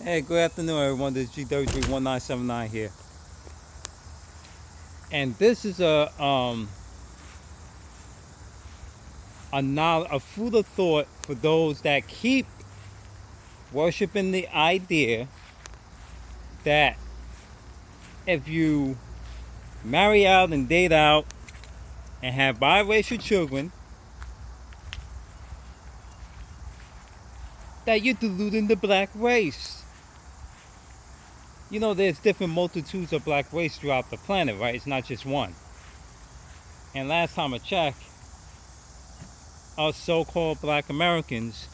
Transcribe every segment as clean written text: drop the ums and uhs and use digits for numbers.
Hey, good afternoon, everyone. This is G331979 here, and this is a food of thought for those that keep worshiping the idea that if you marry out and date out and have biracial children, that you're diluting the black race. You know, there's different multitudes of black race throughout the planet, right? It's not just one. And last time I checked, us so-called black Americans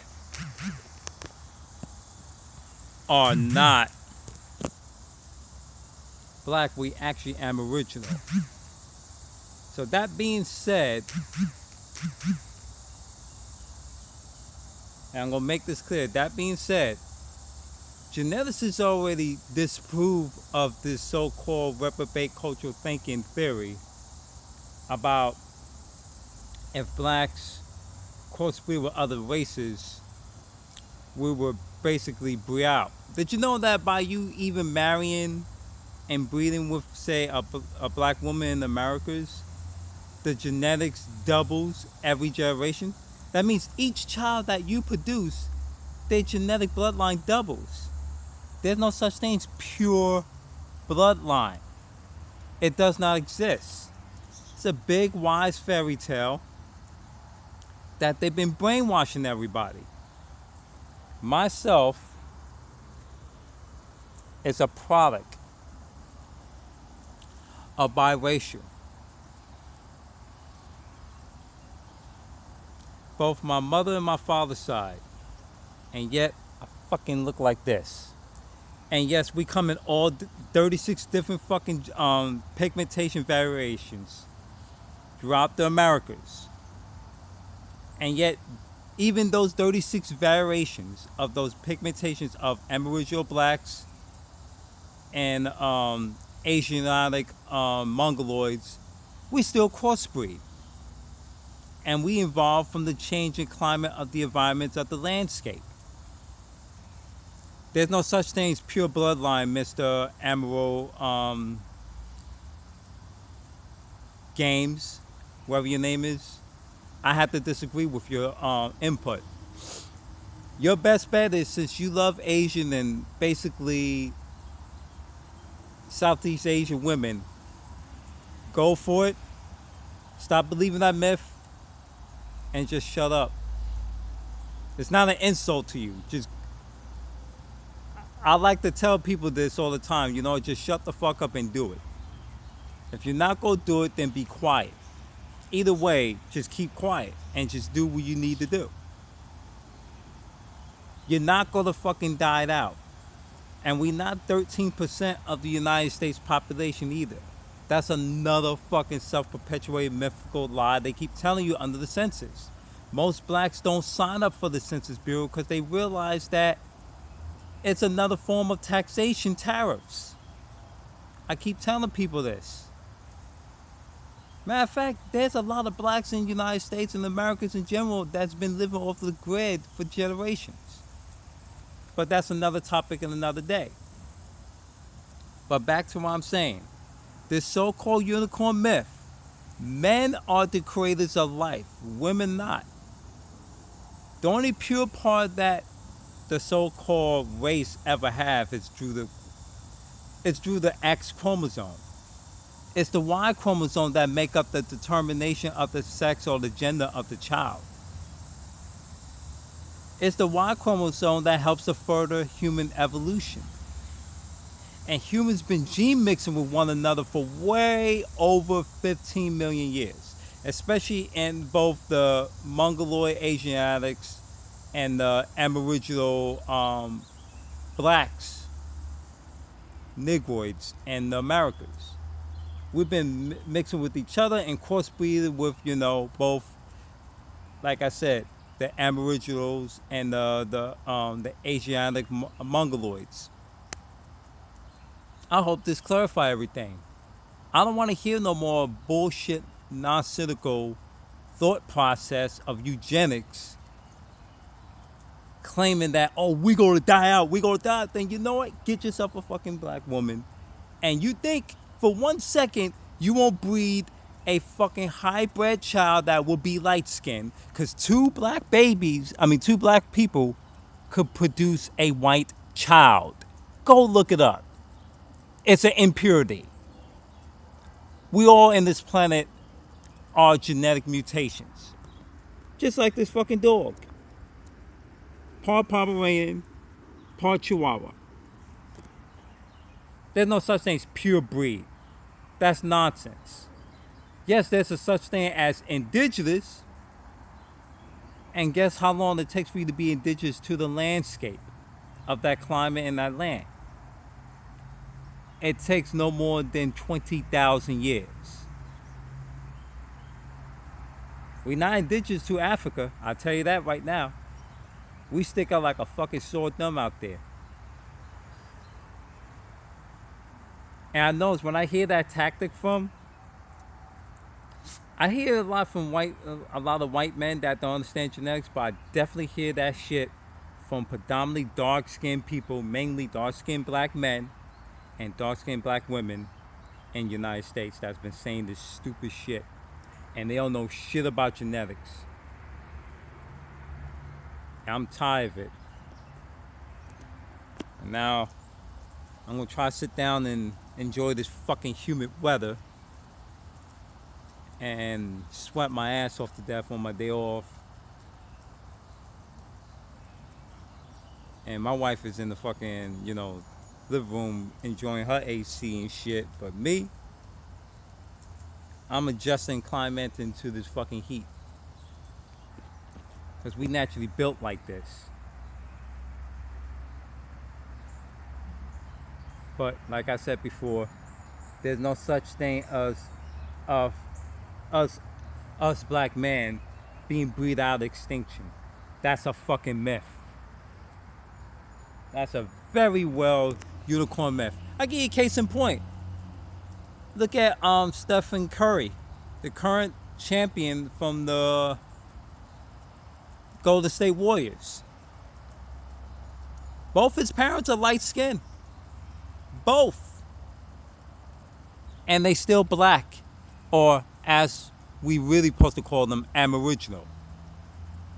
are not black. We actually aboriginal. So that being said, and I'm gonna make this clear, that being said, geneticists already disprove of this so-called reprobate cultural thinking theory about if blacks crossbreed with other races, we were basically breed out. Did you know that by you even marrying and breeding with, say, a black woman in the Americas, the genetics doubles every generation? That means each child that you produce, their genetic bloodline doubles. There's no such thing as pure bloodline. It does not exist. It's a big, wise fairy tale that they've been brainwashing everybody. Myself is a product of biracial. Both my mother and my father's side. And yet, I fucking look like this. And yes, we come in all 36 different fucking pigmentation variations throughout the Americas. And yet, even those 36 variations of those pigmentations of Aboriginal blacks and Asiatic Mongoloids, we still crossbreed. And we evolve from the changing climate of the environments of the landscape. There's no such thing as pure bloodline, Mr. Emerald Games, whatever your name is. I have to disagree with your input. Your best bet is, since you love Asian and basically Southeast Asian women, go for it. Stop believing that myth and just shut up. It's not an insult to you. I like to tell people this all the time, just shut the fuck up and do it. If you're not gonna do it, then be quiet. Either way, just keep quiet and just do what you need to do. You're not gonna fucking die out. And we're not 13% of the United States population either. That's another fucking self-perpetuated mythical lie they keep telling you under the census. Most blacks don't sign up for the Census Bureau because they realize that it's another form of taxation, tariffs. I keep telling people this. Matter of fact, there's a lot of blacks in the United States and Americans in general that's been living off the grid for generations. But that's another topic and another day. But back to what I'm saying. This so-called unicorn myth. Men are the creators of life, women not. The only pure part that the so-called race ever have is through the X chromosome. It's the Y chromosome that make up the determination of the sex or the gender of the child. It's the Y chromosome that helps to further human evolution. And humans been gene mixing with one another for way over 15 million years, especially in both the Mongoloid Asiatics and the Aboriginal blacks, Negroids, and the Americas. We've been mixing with each other and crossbreeding with, both, like I said, the Aboriginals and the Asiatic Mongoloids. I hope this clarifies everything. I don't want to hear no more bullshit, non-cynical thought process of eugenics claiming that, oh, we gonna die out, we gonna die, then you know what? Get yourself a fucking black woman. And you think for 1 second you won't breed a fucking hybrid child that will be light skinned, because two black people could produce a white child. Go look it up. It's an impurity. We all in this planet are genetic mutations. Just like this fucking dog. Part Pomeranian, part Chihuahua. There's no such thing as pure breed. That's nonsense. Yes, there's a such thing as indigenous. And guess how long it takes for you to be indigenous to the landscape of that climate and that land? It takes no more than 20,000 years. We're not indigenous to Africa, I'll tell you that right now. We stick out like a fucking sore thumb out there. And I notice when I hear that tactic from, I hear a lot from a lot of white men that don't understand genetics, but I definitely hear that shit from predominantly dark-skinned people, mainly dark-skinned black men and dark-skinned black women in the United States that's been saying this stupid shit. And they don't know shit about genetics. And I'm tired of it. And now, I'm gonna try to sit down and enjoy this fucking humid weather and sweat my ass off to death on my day off. And my wife is in the fucking, living room enjoying her AC and shit. But me, I'm adjusting climating to this fucking heat. Because we naturally built like this. But like I said before, there's no such thing as us black men being breed out of extinction. That's a fucking myth. That's a very well unicorn myth. I'll give you a case in point. Look at Stephen Curry, the current champion from the Golden State Warriors. Both his parents are light skinned. Both. And they still black. Or as we really supposed to call them, aboriginal.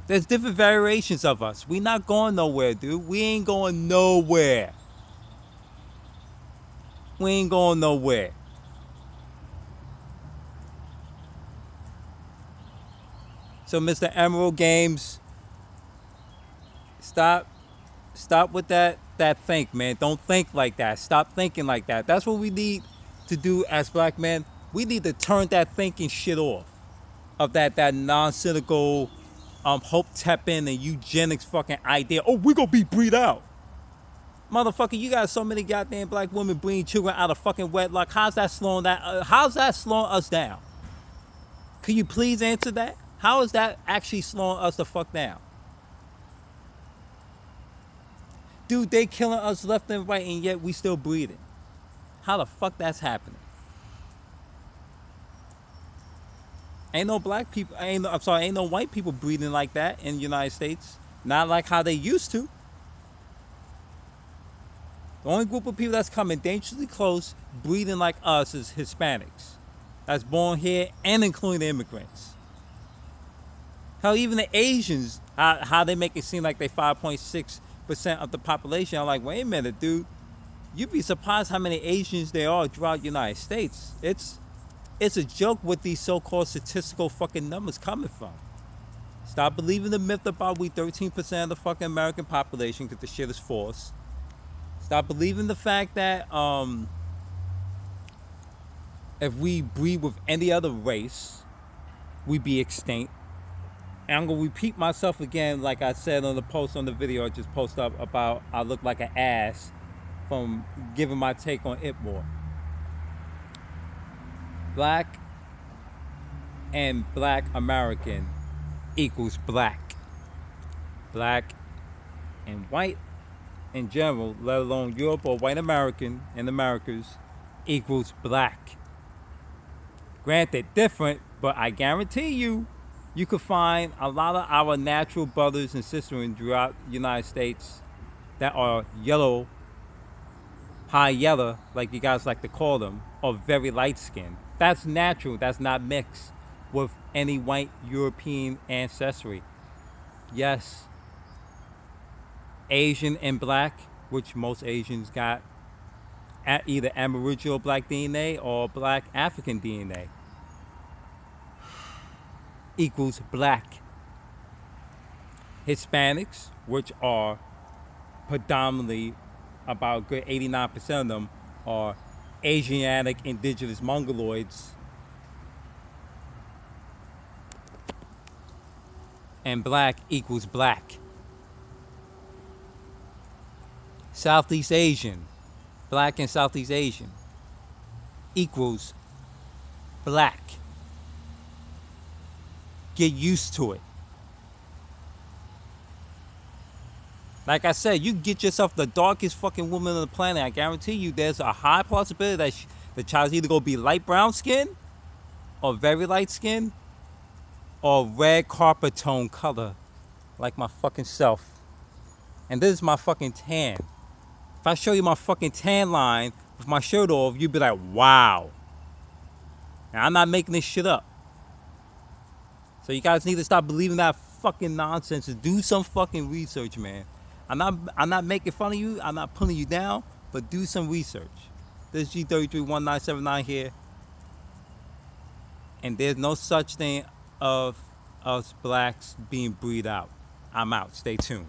There's different variations of us. We not going nowhere, dude. We ain't going nowhere. We ain't going nowhere. So Mr. Emerald Games, stop with that think, man. Don't think like that. Stop thinking like that. That's what we need to do as black men. We need to turn that thinking shit off. Of that non-cynical hope tapping and eugenics fucking idea. Oh, we gonna be breed out. Motherfucker, you got so many goddamn black women breeding children out of fucking wedlock. How's that slowing us down? Can you please answer that? How is that actually slowing us the fuck down? Dude, they killing us left and right, and yet we still breeding. How the fuck that's happening? Ain't no black people, ain't no white people breeding like that in the United States. Not like how they used to. The only group of people that's coming dangerously close breeding like us is Hispanics. That's born here and including the immigrants. Hell, even the Asians, how they make it seem like they 5.6% of the population. I'm like, wait a minute, dude. You'd be surprised how many Asians there are throughout the United States. It's a joke what these so-called statistical fucking numbers coming from. Stop believing the myth about we 13% of the fucking American population, because the shit is false. Stop believing the fact that if we breed with any other race, we'd be extinct. And I'm going to repeat myself again, like I said on the post on the video I just posted up about I look like an ass from giving my take on Itmore. Black and black American equals black. Black and white in general, let alone Europe or white American in Americas, equals black. Granted, different, but I guarantee you, You could find a lot of our natural brothers and sisters throughout the United States that are yellow, high yellow, like you guys like to call them, or very light skinned. That's natural. That's not mixed with any white European ancestry. Yes, Asian and black, which most Asians got at either Aboriginal black DNA or black African DNA, equals black. Hispanics, which are predominantly about a good 89% of them, are Asiatic indigenous mongoloids, and black equals black. Southeast Asian, black and Southeast Asian equals black. Get used to it. Like I said, you get yourself the darkest fucking woman on the planet. I guarantee you there's a high possibility that the child's either going to be light brown skin or very light skin or red carpet tone color like my fucking self. And this is my fucking tan. If I show you my fucking tan line with my shirt off, you'd be like, wow. And I'm not making this shit up. So you guys need to stop believing that fucking nonsense and do some fucking research, man. I'm not making fun of you. I'm not pulling you down, but do some research. This is G331979 here. And there's no such thing of us blacks being breed out. I'm out. Stay tuned.